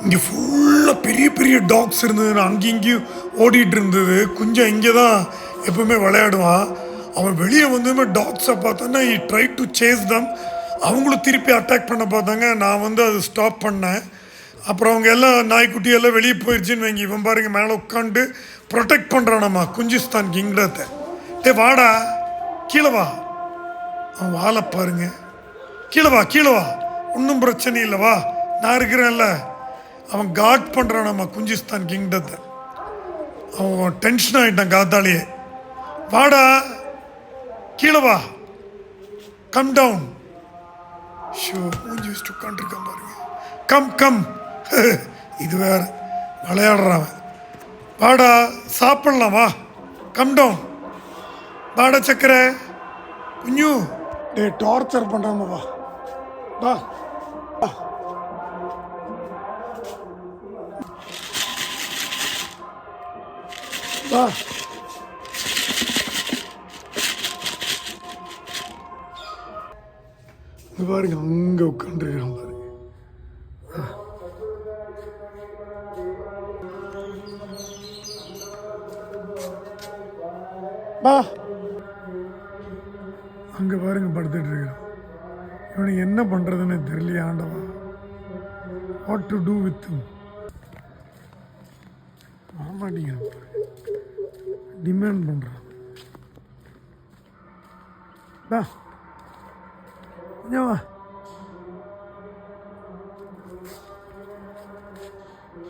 இங்கே ஃபுல்லாக பெரிய பெரிய டாக்ஸ் இருந்தது. அங்கேயும் இங்கேயும் ஓடிட்டு இருந்தது. குஞ்சம் இங்கே தான் எப்பவுமே விளையாடுவான். அவன் வெளியே வந்துமே டாக்ஸை பார்த்தோன்னா ட்ரை டு சேஸ் தம். அவங்களும் திருப்பி அட்டாக் பண்ண பார்த்தாங்க. நான் அதை ஸ்டாப் பண்ணேன். அப்புறம் அவங்க எல்லாம் நாய்க்குட்டி எல்லாம் வெளியே போயிடுச்சுன்னு வைங்க. இவன் பாருங்க மேலே உட்காந்து ப்ரொடெக்ட் பண்ணுறானம்மா குஞ்சிஸ்தான் கிங்டத்தை. வாடா கீழே வா. அவன் வாழை பாருங்க. கீழே வா கீழே வா, ஒன்றும் பிரச்சனை இல்லை, வா நான் இருக்கிறேன்ல. அவன் காட் பண்ணுறான் நம்ம குஞ்சிஸ்தான் கிங்டத்தை. அவன் டென்ஷன் ஆகிட்டான் காத்தாலேயே. வாடா கீழே வா, கம் டவுன். ஷோ மூஞ்சி வச்சுட்டு உட்காந்துருக்கான் பாருங்க. கம் கம் இது வேற விளையாடுறான். வாடா சாப்பிடலாம், வா கம் டவுன். வாடா சக்கரை குஞ்சு. டே டார்ச்சர் பண்ணுறாம, வா வா. வா பாருங்க அங்கே உட்காந்துருக்கிறான் பாருங்க. வா அங்கே பாருங்க படுத்துட்டு இருக்கிறான். இவனுக்கு என்ன பண்ணுறதுன்னு தெரியலையா ஆண்டவா. வாட் டு டூ வித் மாமாட்டிங்க டிமாண்ட் பண்ணுறான். வா கொஞ்சம் வா.